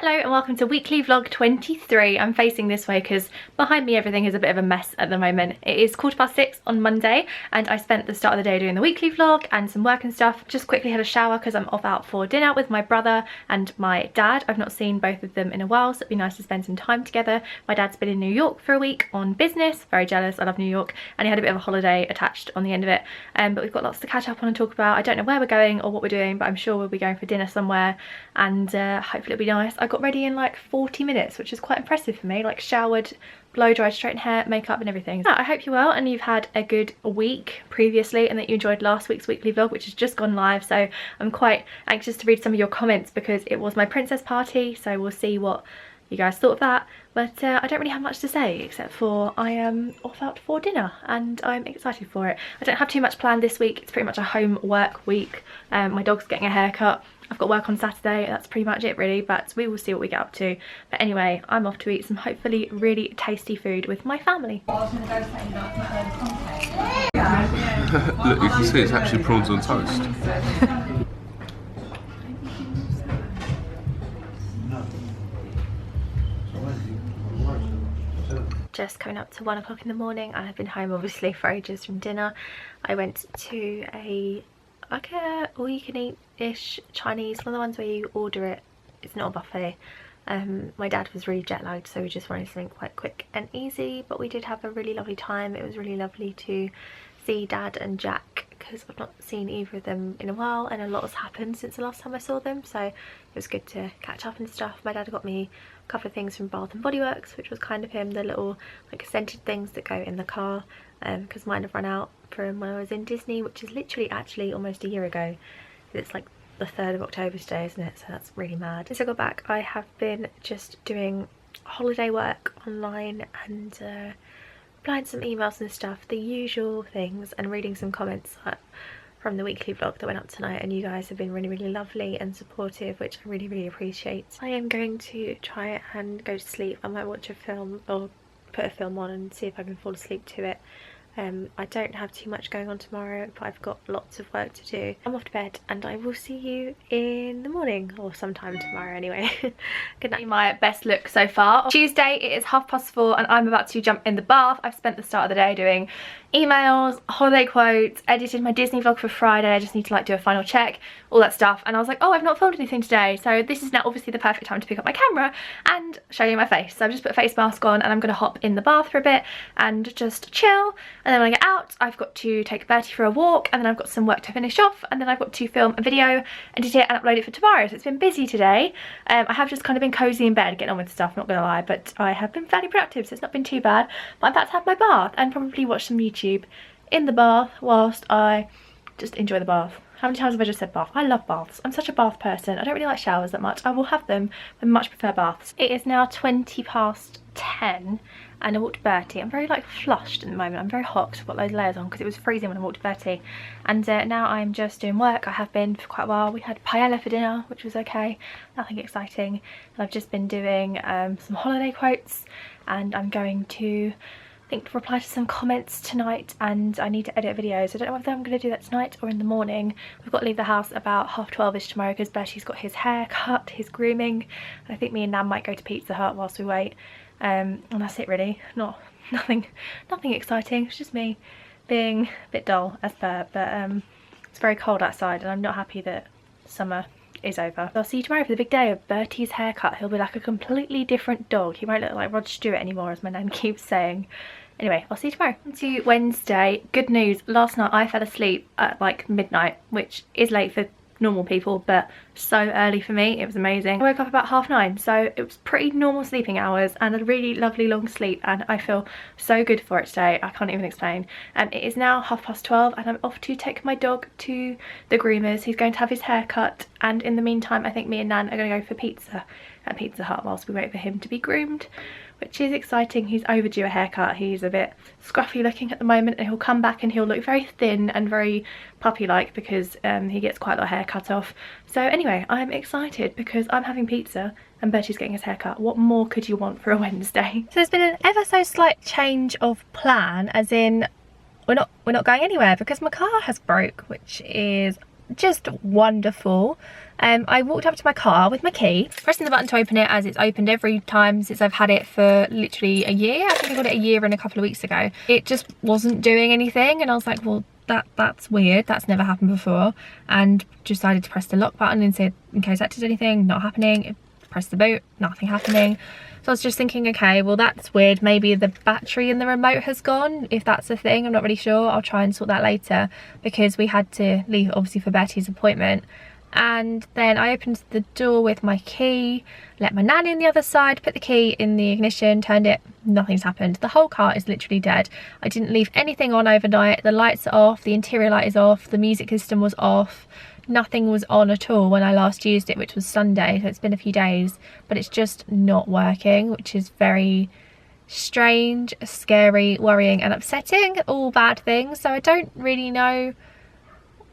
Hello and welcome to weekly vlog 23. I'm facing this way because behind me everything is a bit of a mess at the moment. It is 6:15 on Monday and I spent the start of the day doing the weekly vlog and some work and stuff. Just quickly had a shower because I'm off out for dinner with my brother and my dad. I've not seen both of them in a while, so it'd be nice to spend some time together. My dad's been in New York for a week on business. Very jealous, I love New York, and he had a bit of a holiday attached on the end of it. But we've got lots to catch up on and talk about. I don't know where we're going or what we're doing, but I'm sure we'll be going for dinner somewhere and hopefully it'll be nice. I got ready in like 40 minutes, which is quite impressive for me. Like showered, blow dried, straightened hair, makeup and everything. I hope you're well and you've had a good week previously and that you enjoyed last week's weekly vlog, which has just gone live. So I'm quite anxious to read some of your comments because it was my princess party, so we'll see what you guys thought of that. But I don't really have much to say except for I am off out for dinner and I'm excited for it. I don't have too much planned this week. It's pretty much a home work week. My dog's getting a haircut. I've got work on Saturday. That's pretty much it really, but we will see what we get up to. But anyway, I'm off to eat some hopefully really tasty food with my family. Look, you can see it's actually prawns on toast. Just coming up to 1 o'clock in the morning and I've been home obviously for ages from dinner. I went to a all you can eat ish Chinese, one of the ones where you order it. It's not a buffet. My dad was really jet lagged, so we just wanted something quite quick and easy, but we did have a really lovely time. It was really lovely to see Dad and Jack because I've not seen either of them in a while and a lot has happened since the last time I saw them, so it was good to catch up and stuff. My dad got me a couple of things from Bath and Body Works, which was kind of him, the little like scented things that go in the car, because mine have run out from when I was in Disney, which is literally actually almost a year ago. It's like the 3rd of October today, isn't it? So that's really mad. Since I got back I have been just doing holiday work online and applying some emails and stuff, the usual things, and reading some comments from the weekly vlog that went up tonight, and you guys have been really lovely and supportive, which I really appreciate. I am going to try and go to sleep. I might watch a film or put a film on and see if I can fall asleep to it. I don't have too much going on tomorrow, but I've got lots of work to do. I'm off to bed and I will see you in the morning or sometime tomorrow anyway. Good night. My best look so far. Tuesday, it is 4:30 and I'm about to jump in the bath. I've spent the start of the day doing emails, holiday quotes, edited my Disney vlog for Friday. I just need to like do a final check, all that stuff, and I was like, oh, I've not filmed anything today, so this is now obviously the perfect time to pick up my camera and show you my face. So I've just put a face mask on and I'm gonna hop in the bath for a bit and just chill, and then when I get out I've got to take Bertie for a walk, and then I've got some work to finish off, and then I've got to film a video, edit it and upload it for tomorrow. So it's been busy today. I have just kind of been cozy in bed getting on with stuff, not gonna lie, but I have been fairly productive, so it's not been too bad. But I'm about to have my bath and probably watch some YouTube in the bath whilst I just enjoy the bath. How many times have I just said bath? I love baths. I'm such a bath person. I don't really like showers that much. I will have them, but much prefer baths. It is now 10:20 and I walked Bertie. I'm very like flushed at the moment. I'm very hot. I've got those layers on because it was freezing when I walked Bertie. And now I'm just doing work. I have been for quite a while. We had paella for dinner, which was okay. Nothing exciting. And I've just been doing some holiday quotes, and I'm going to reply to some comments tonight, and I need to edit videos. I don't know whether I'm going to do that tonight or in the morning. We've got to leave the house about 12:30ish tomorrow because Bertie's got his hair cut, his grooming, and I think me and Nan might go to Pizza Hut whilst we wait. And that's it really. Nothing exciting. It's just me being a bit dull as per, but it's very cold outside and I'm not happy that summer is over. I'll see you tomorrow for the big day of Bertie's haircut. He'll be like a completely different dog. He won't look like Rod Stewart anymore, as my nan keeps saying. Anyway, I'll see you tomorrow. On to Wednesday. Good news. Last night I fell asleep at like midnight, which is late for normal people, but so early for me. It was amazing. I woke up about 9:30, so it was pretty normal sleeping hours and a really lovely long sleep, and I feel so good for it today. I can't even explain. It is now 12:30 and I'm off to take my dog to the groomers. He's going to have his hair cut, and in the meantime I think me and Nan are going to go for pizza at Pizza Hut whilst we wait for him to be groomed, which is exciting. He's overdue a haircut. He's a bit scruffy looking at the moment, and he'll come back and he'll look very thin and very puppy-like because he gets quite a lot of hair cut off. So anyway, I'm excited because I'm having pizza and Bertie's getting his haircut. What more could you want for a Wednesday? So there's been an ever so slight change of plan, as in we're not going anywhere because my car has broke, which is just wonderful. I walked up to my car with my key, pressing the button to open it, as it's opened every time since I've had it for literally a year. I think I got it a year and a couple of weeks ago. It just wasn't doing anything, and I was like, well, that's weird, that's never happened before, and decided to press the lock button and said, in case that did anything, not happening. Press the boot, nothing happening. So I was just thinking, okay, well, that's weird, maybe the battery in the remote has gone. If that's a thing, I'm not really sure. I'll try and sort that later, because we had to leave obviously for Betty's appointment. And then I opened the door with my key, let my nan in the other side, put the key in the ignition, turned it, nothing's happened. The whole car is literally dead. I didn't leave anything on overnight. The lights are off, the interior light is off, the music system was off. Nothing was on at all when I last used it, which was Sunday, so it's been a few days, but it's just not working, which is very strange, scary, worrying and upsetting, all bad things. So I don't really know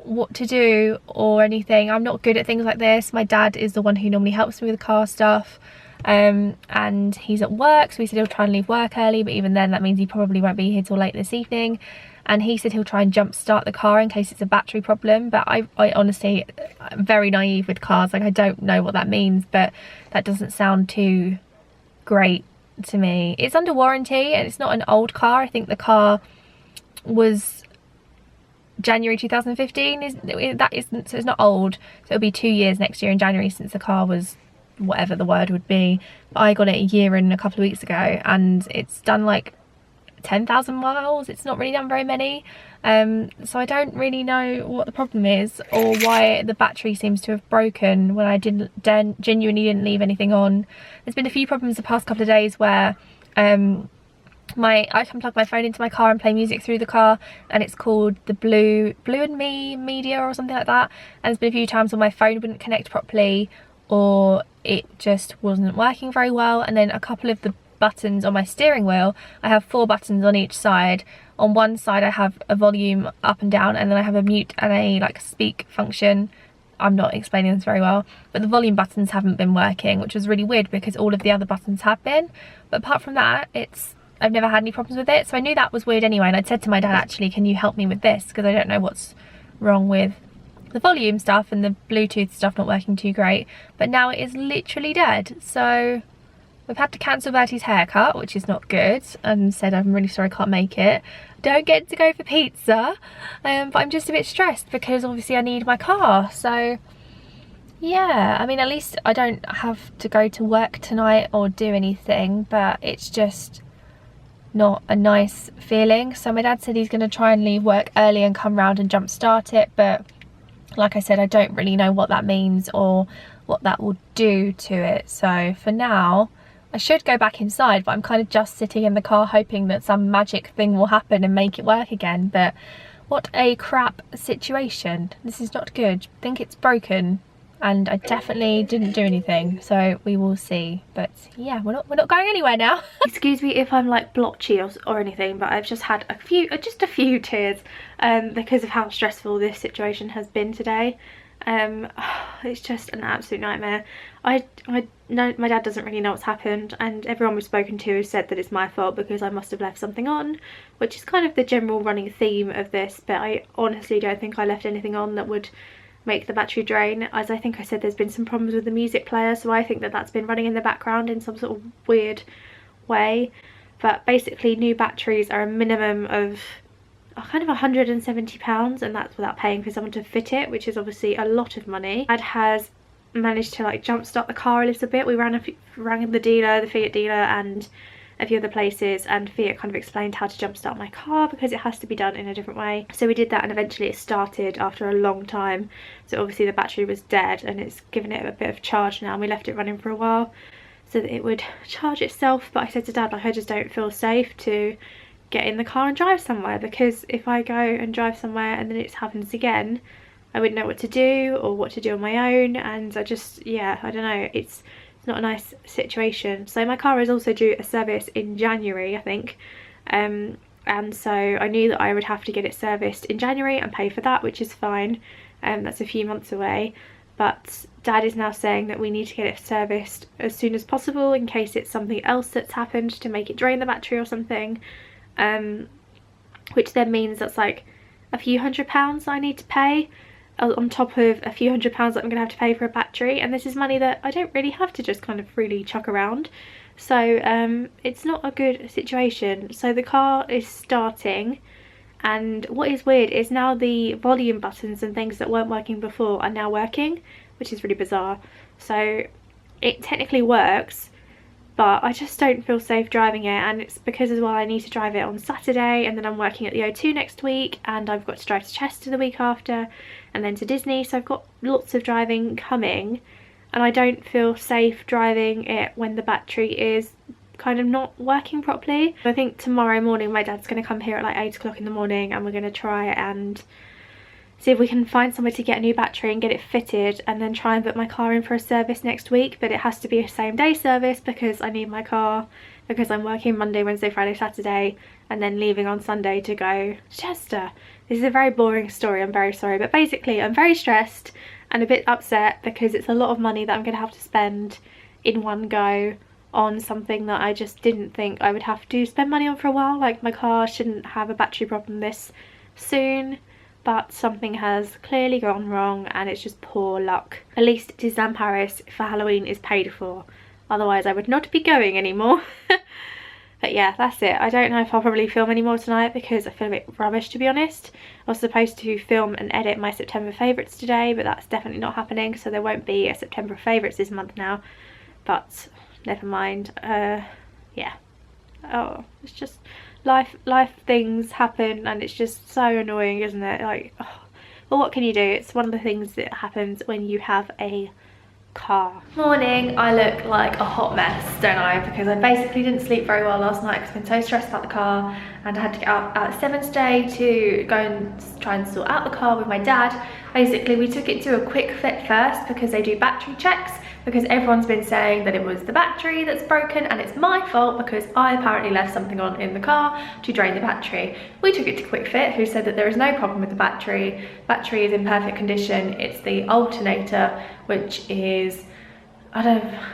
what to do or anything. I'm not good at things like this. My dad is the one who normally helps me with the car stuff, and he's at work, so he said he'll try and leave work early, but even then that means he probably won't be here till late this evening. And he said he'll try and jump start the car in case it's a battery problem, but I honestly, I'm very naive with cars, like I don't know what that means, but that doesn't sound too great to me. It's under warranty and it's not an old car. I think the car was January 2015, that isn't, so it's not old, so it'll be 2 years next year in January since the car was whatever the word would be. But I got it a year and a couple of weeks ago, and it's done like 10,000 miles. It's not really done very many, so I don't really know what the problem is or why the battery seems to have broken when I genuinely didn't leave anything on. There's been a few problems the past couple of days where I can plug my phone into my car and play music through the car, and it's called the Blue and Me media or something like that, and there's been a few times when my phone wouldn't connect properly or it just wasn't working very well. And then a couple of the buttons on my steering wheel, I have 4 buttons on each side. On one side I have a volume up and down, and then I have a mute and a like speak function. I'm not explaining this very well, but the volume buttons haven't been working, which was really weird because all of the other buttons have been. But apart from that, I've never had any problems with it, so I knew that was weird anyway. And I'd said to my dad, actually, can you help me with this, because I don't know what's wrong with the volume stuff and the Bluetooth stuff not working too great. But now it is literally dead, so we've had to cancel Bertie's haircut, which is not good, and said I'm really sorry I can't make it. Don't get to go for pizza, but I'm just a bit stressed because obviously I need my car. So yeah, I mean, at least I don't have to go to work tonight or do anything, but it's just not a nice feeling. So my dad said he's going to try and leave work early and come round and jump start it, but like I said, I don't really know what that means or what that will do to it. So for now, I should go back inside, but I'm kind of just sitting in the car hoping that some magic thing will happen and make it work again. But what a crap situation. This is not good. I think it's broken, and I definitely didn't do anything, so we will see. But yeah, we're not going anywhere now. Excuse me if I'm like blotchy or anything, but I've just had just a few tears because of how stressful this situation has been today. It's just an absolute nightmare. I know my dad doesn't really know what's happened, and everyone we've spoken to has said that it's my fault because I must have left something on, which is kind of the general running theme of this, but I honestly don't think I left anything on that would make the battery drain. As I think I said, there's been some problems with the music player, so I think that that's been running in the background in some sort of weird way. But basically, new batteries are a minimum of kind of £170, and that's without paying for someone to fit it, which is obviously a lot of money. Dad has managed to like jumpstart the car a little bit. We rang the dealer, the Fiat dealer, and a few other places, and Fiat kind of explained how to jumpstart my car because it has to be done in a different way. So we did that, and eventually it started after a long time. So obviously the battery was dead, and it's given it a bit of charge now, and we left it running for a while so that it would charge itself. But I said to Dad, like, I just don't feel safe to get in the car and drive somewhere, because if I go and drive somewhere and then it happens again, I wouldn't know what to do or what to do on my own. And I just, yeah, I don't know, it's not a nice situation. So my car is also due a service in January, I think, and so I knew that I would have to get it serviced in January and pay for that, which is fine. That's a few months away, but Dad is now saying that we need to get it serviced as soon as possible in case it's something else that's happened to make it drain the battery or something, which then means that's like a few £100s I need to pay. on top of a few £100s that I'm gonna have to pay for a battery, and this is money that I don't really have to just kind of freely chuck around. So it's not a good situation. So the car is starting, and what is weird is now the volume buttons and things that weren't working before are now working, which is really bizarre. So it technically works, but I just don't feel safe driving it, and it's because as well I need to drive it on Saturday, and then I'm working at the O2 next week, and I've got to drive to Chester the week after, and then to Disney, so I've got lots of driving coming, and I don't feel safe driving it when the battery is kind of not working properly. I think tomorrow morning my dad's going to come here at like 8 o'clock in the morning, and we're going to try and see if we can find somewhere to get a new battery and get it fitted, and then try and put my car in for a service next week. But it has to be a same day service because I need my car, because I'm working Monday, Wednesday, Friday, Saturday, and then leaving on Sunday to go to Chester. This is a very boring story, I'm very sorry, but basically I'm very stressed and a bit upset because it's a lot of money that I'm going to have to spend in one go on something that I just didn't think I would have to spend money on for a while. Like, my car shouldn't have a battery problem this soon, but something has clearly gone wrong, and it's just poor luck. At least Disneyland Paris for Halloween is paid for, otherwise I would not be going anymore. But yeah, that's it. I don't know if I'll probably film any more tonight because I feel a bit rubbish, to be honest. I was supposed to film and edit my September favourites today, but that's definitely not happening, so there won't be a September favourites this month now. But never mind. Yeah. Oh, it's just life things happen, and it's just so annoying, isn't it? Like, oh, well, what can you do? It's one of the things that happens when you have a car. Morning. I look like a hot mess, don't I? Because I basically didn't sleep very well last night because I've been so stressed about the car, and I had to get up at 7 today to go and try and sort out the car with my dad. Basically, we took it to a quick fit first because they do battery checks, because everyone's been saying that it was the battery that's broken, and it's my fault because I apparently left something on in the car to drain the battery. We took it to Quick Fit, who said that there is no problem with the battery. Battery is in perfect condition. It's the alternator, which is, I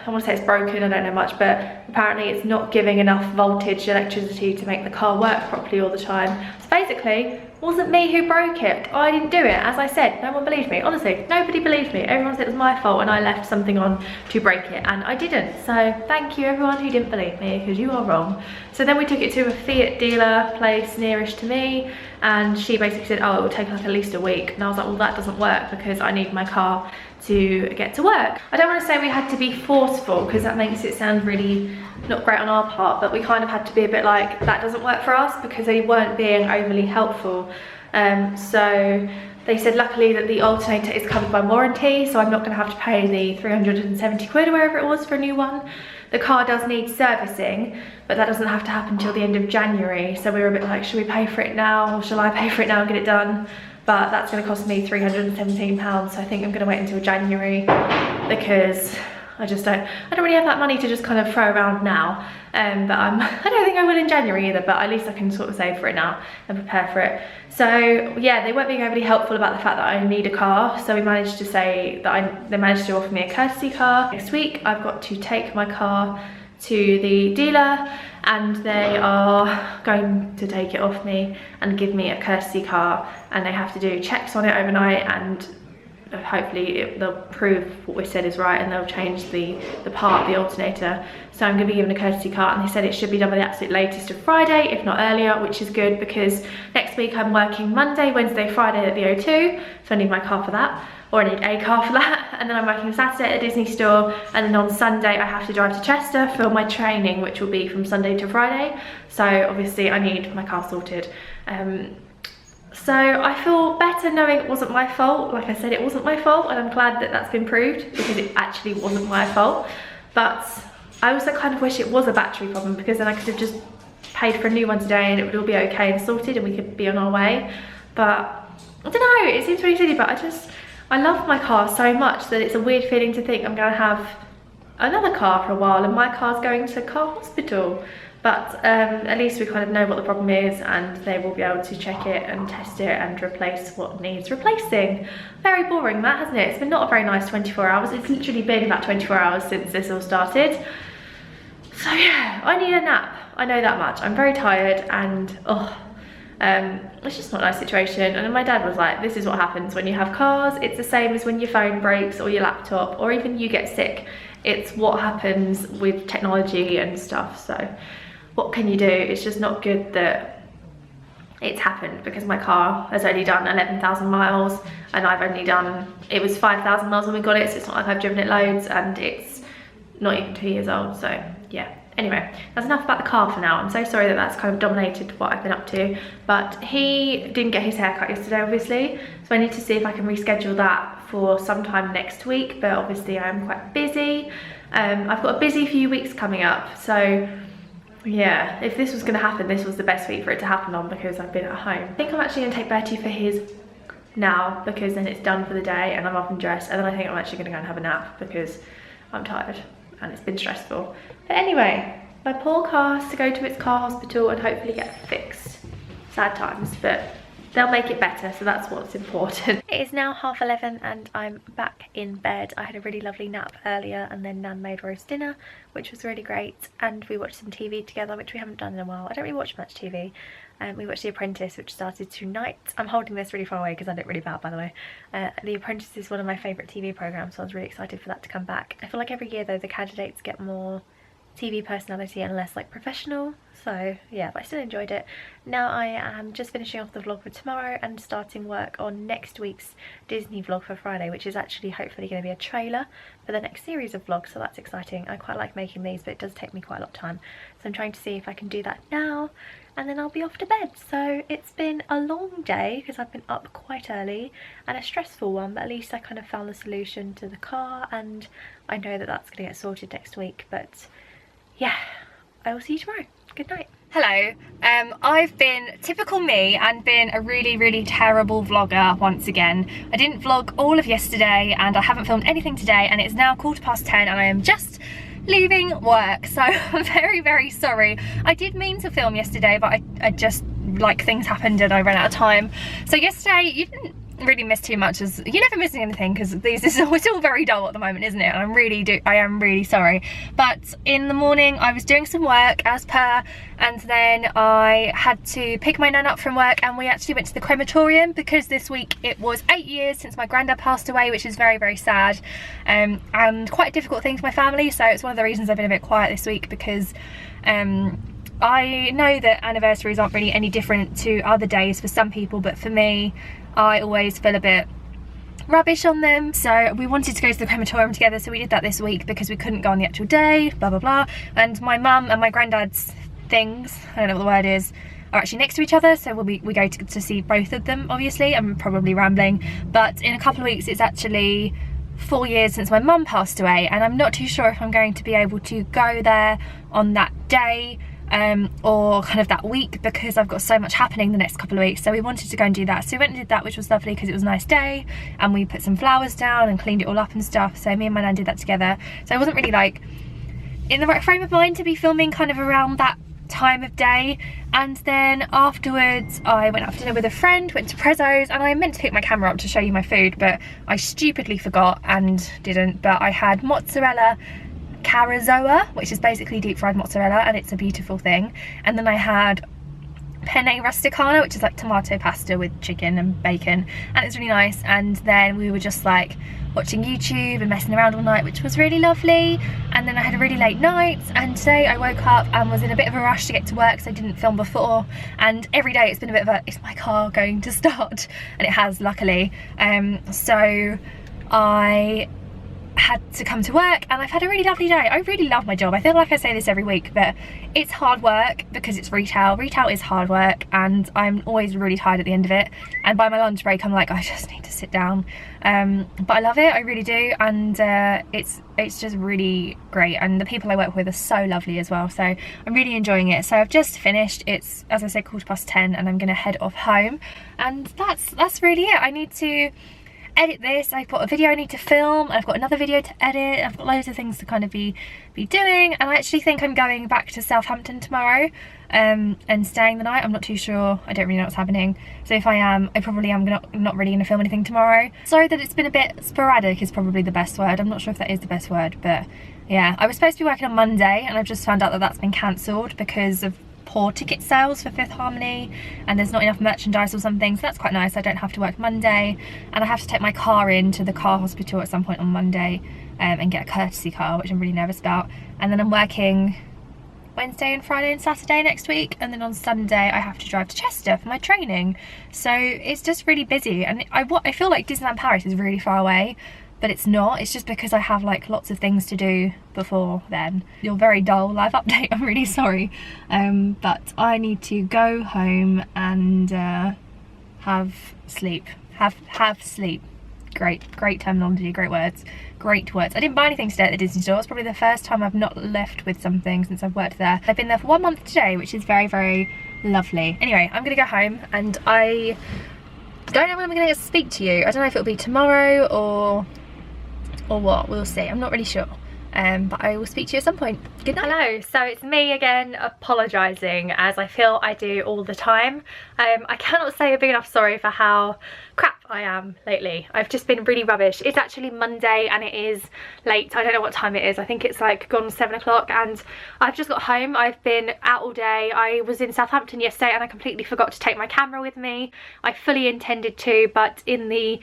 want to say it's broken, I don't know much, but apparently it's not giving enough voltage, electricity to make the car work properly all the time. So basically, it wasn't me who broke it. I didn't do it. As I said, no one believed me. Honestly, nobody believed me. Everyone said it was my fault and I left something on to break it, and I didn't. So thank you everyone who didn't believe me, because you are wrong. So then we took it to a Fiat dealer place nearest to me, and she basically said, oh, it will take like at least a week. And I was like, well, that doesn't work because I need my car to get to work. I don't want to say we had to be forceful because that makes it sound really not great on our part, but we kind of had to be a bit like, that doesn't work for us, because they weren't being overly helpful. So they said luckily that the alternator is covered by warranty, so I'm not going to have to pay the 370 quid or wherever it was for a new one. The car does need servicing, but that doesn't have to happen till the end of January, so we were a bit like, should we pay for it now, or shall I pay for it now and get it done? But that's going to cost me £317, so I think I'm going to wait until January, because I don't really have that money to just kind of throw around now. But I don't think I will in January either, but at least I can sort of save for it now and prepare for it. So yeah, they weren't being overly helpful about the fact that I need a car, so we managed to say that they managed to offer me a courtesy car. Next week I've got to take my car to the dealer, and they are going to take it off me and give me a courtesy car, and they have to do checks on it overnight, and hopefully they'll prove what we said is right, and they'll change the part, the alternator. So I'm going to be given a courtesy car, and they said it should be done by the absolute latest of Friday, if not earlier, which is good because next week I'm working Monday, Wednesday, Friday at the O2, so I need my car for that, or I need a car for that, and then I'm working Saturday at a Disney store, and then on Sunday I have to drive to Chester for my training, which will be from Sunday to Friday. So obviously I need my car sorted. So I feel better knowing it wasn't my fault. Like I said, it wasn't my fault, and I'm glad that that's been proved, because it actually wasn't my fault. But I also kind of wish it was a battery problem, because then I could have just paid for a new one today and it would all be okay and sorted, and we could be on our way. But I don't know, it seems really silly, but I love my car so much that it's a weird feeling to think I'm going to have another car for a while and my car's going to car hospital. But at least we kind of know what the problem is, and they will be able to check it and test it and replace what needs replacing. Very boring that, hasn't it? It's been not a very nice 24 hours. It's literally been about 24 hours since this all started. So yeah, I need a nap. I know that much. I'm very tired, and oh, It's just not a nice situation. And then my dad was like, this is what happens when you have cars. It's the same as when your phone breaks or your laptop, or even you get sick. It's what happens with technology and stuff. So what can you do? It's just not good that it's happened, because my car has only done 11,000 miles and I've only done, it was 5,000 miles when we got it, so it's not like I've driven it loads, and it's not even 2 years old. So yeah, anyway, that's enough about the car for now. I'm so sorry that that's kind of dominated what I've been up to, but he didn't get his hair cut yesterday, obviously, so I need to see if I can reschedule that for sometime next week, but obviously I'm quite busy. I've got a busy few weeks coming up, so yeah, if this was going to happen, this was the best week for it to happen on, because I've been at home. I think I'm actually going to take Bertie for his now, because then it's done for the day and I'm up and dressed, and then I think I'm actually going to go and have a nap because I'm tired and it's been stressful. But anyway, my poor car has to go to its car hospital and hopefully get fixed. Sad times, but they'll make it better, so that's what's important. It is now 11:30 and I'm back in bed. I had a really lovely nap earlier, and then Nan made roast dinner, which was really great, and we watched some TV together, which we haven't done in a while. I don't really watch much TV. We watched The Apprentice, which started tonight. I'm holding this really far away because I look really bad, by the way. The Apprentice is one of my favourite TV programmes, so I was really excited for that to come back. I feel like every year though the candidates get more TV personality and less like professional, so yeah, but I still enjoyed it. Now I am just finishing off the vlog for tomorrow and starting work on next week's Disney vlog for Friday, which is actually hopefully going to be a trailer for the next series of vlogs, so that's exciting. I quite like making these, but it does take me quite a lot of time, so I'm trying to see if I can do that now, and then I'll be off to bed. So it's been a long day because I've been up quite early, and a stressful one, but at least I kind of found the solution to the car, and I know that that's going to get sorted next week. But yeah, I will see you tomorrow. Good night. Hello, I've been typical me and been a really terrible vlogger once again. I didn't vlog all of yesterday and I haven't filmed anything today, and it's now 10:15 and I am just leaving work, so I'm very sorry. I did mean to film yesterday, but I just, like, things happened and I ran out of time. So yesterday you didn't really miss too much, as you never miss anything, because it's all very dull at the moment, isn't it? And I am really sorry. But in the morning I was doing some work as per, and then I had to pick my nan up from work, and we actually went to the crematorium because this week it was 8 years since my granddad passed away, which is very sad, and quite a difficult thing for my family. So it's one of the reasons I've been a bit quiet this week, because I know that anniversaries aren't really any different to other days for some people, but for me, I always feel a bit rubbish on them. So we wanted to go to the crematorium together, so we did that this week because we couldn't go on the actual day, blah blah blah. And my mum and my granddad's things, I don't know what the word is, are actually next to each other, so we go to see both of them. Obviously I'm probably rambling, but in a couple of weeks it's actually 4 years since my mum passed away, and I'm not too sure if I'm going to be able to go there on that day or kind of that week, because I've got so much happening the next couple of weeks. So we wanted to go and do that, so we went and did that, which was lovely because it was a nice day, and we put some flowers down and cleaned it all up and stuff. So me and my nan did that together, so I wasn't really like in the right frame of mind to be filming kind of around that time of day. And then afterwards I went out for dinner with a friend, went to Prezzo's, and I meant to pick my camera up to show you my food, but I stupidly forgot and didn't. But I had mozzarella carazoa, which is basically deep fried mozzarella, and it's a beautiful thing. And then I had penne rusticana, which is like tomato pasta with chicken and bacon, and it's really nice. And then we were just like watching YouTube and messing around all night, which was really lovely. And then I had a really late night, and today I woke up and was in a bit of a rush to get to work, so I didn't film before. And every day it's been a bit of a, is my car going to start? And it has, luckily. So I had to come to work, and I've had a really lovely day. I really love my job. I feel like I say this every week, but it's hard work because it's retail. Retail is hard work, and I'm always really tired at the end of it. And by my lunch break I'm like, I just need to sit down. But I love it, I really do, and it's just really great, and the people I work with are so lovely as well, so I'm really enjoying it. So I've just finished. It's, as I said, 10:15 and I'm gonna head off home, and that's really it. I need to edit this. I've got a video I need to film, and I've got another video to edit. I've got loads of things to kind of be doing, and I actually think I'm going back to Southampton tomorrow and staying the night. I'm not too sure, I don't really know what's happening, so if I am, I probably am not really going to film anything tomorrow. Sorry that it's been a bit sporadic is probably the best word. I'm not sure if that is the best word, but yeah, I was supposed to be working on Monday, and I've just found out that that's been cancelled because of poor ticket sales for Fifth Harmony and there's not enough merchandise or something, so that's quite nice. I don't have to work Monday, and I have to take my car in to the car hospital at some point on Monday and get a courtesy car, which I'm really nervous about. And then I'm working Wednesday and Friday and Saturday next week, and then on Sunday I have to drive to Chester for my training. So it's just really busy, and I feel like Disneyland Paris is really far away, but it's not. It's just because I have like lots of things to do before then. Your very dull live update, I'm really sorry. But I need to go home and have sleep. Have sleep. Great terminology, great words. I didn't buy anything today at the Disney store. It's probably the first time I've not left with something since I've worked there. I've been there for 1 month today, which is very, very lovely. Anyway, I'm gonna go home, and I don't know when I'm gonna get to speak to you. I don't know if it'll be tomorrow or what, we'll see. I'm not really sure. But I will speak to you at some point. Good night. Hello, so it's me again, apologising, as I feel I do all the time. I cannot say a big enough sorry for how crap I am lately. I've just been really rubbish. It's actually Monday and it is late. I don't know what time it is. I think it's like gone 7 o'clock, and I've just got home. I've been out all day. I was in Southampton yesterday and I completely forgot to take my camera with me. I fully intended to, but in the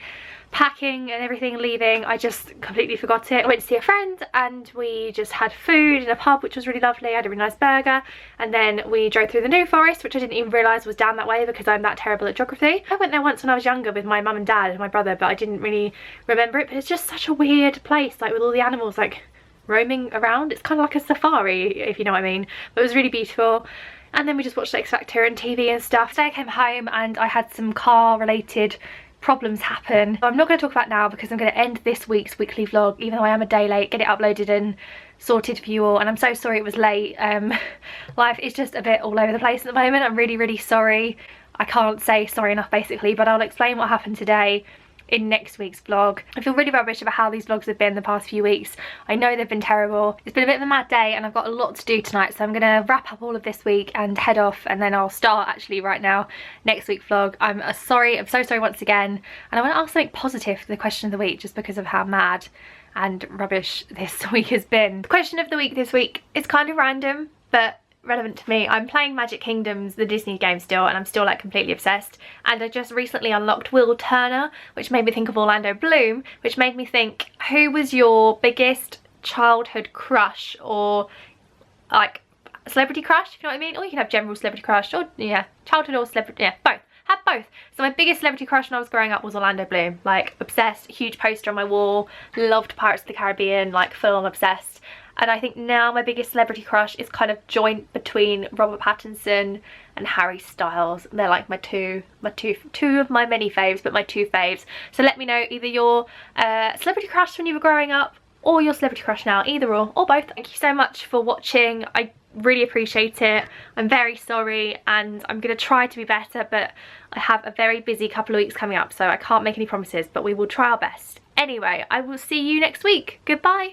packing and everything leaving, I just completely forgot it. I went to see a friend and we just had food in a pub, which was really lovely. I had a really nice burger, and then we drove through the New Forest, which I didn't even realise was down that way because I'm that terrible at geography. I went there once when I was younger with my mum and dad and my brother, but I didn't really remember it. But it's just such a weird place, like with all the animals like roaming around. It's kind of like a safari, if you know what I mean. But it was really beautiful. And then we just watched X Factor and TV and stuff. Today I came home and I had some car related problems happen. I'm not going to talk about now because I'm going to end this week's weekly vlog, even though I am a day late, get it uploaded and sorted for you all, and I'm so sorry it was late. Life is just a bit all over the place at the moment. I'm really sorry. I can't say sorry enough basically, but I'll explain what happened today in next week's vlog. I feel really rubbish about how these vlogs have been the past few weeks. I know they've been terrible. It's been a bit of a mad day and I've got a lot to do tonight, so I'm gonna wrap up all of this week and head off, and then I'll start actually right now next week's vlog. I'm so sorry once again, and I want to ask something positive for the question of the week just because of how mad and rubbish this week has been. The question of the week this week is kind of random but relevant to me. I'm playing Magic Kingdoms, the Disney game still, and I'm still like completely obsessed, and I just recently unlocked Will Turner, which made me think of Orlando Bloom, which made me think, who was your biggest childhood crush, or like celebrity crush, if you know what I mean? Or you can have general celebrity crush, or yeah, childhood or celebrity, yeah, both. Have both. So my biggest celebrity crush when I was growing up was Orlando Bloom. Like obsessed, huge poster on my wall, loved Pirates of the Caribbean, like full on obsessed. And I think now my biggest celebrity crush is kind of joint between Robert Pattinson and Harry Styles. They're like my two of my many faves, but my two faves. So let me know either your celebrity crush when you were growing up or your celebrity crush now, either or both. Thank you so much for watching. I really appreciate it. I'm very sorry and I'm gonna try to be better, but I have a very busy couple of weeks coming up, so I can't make any promises, but we will try our best. Anyway, I will see you next week. Goodbye.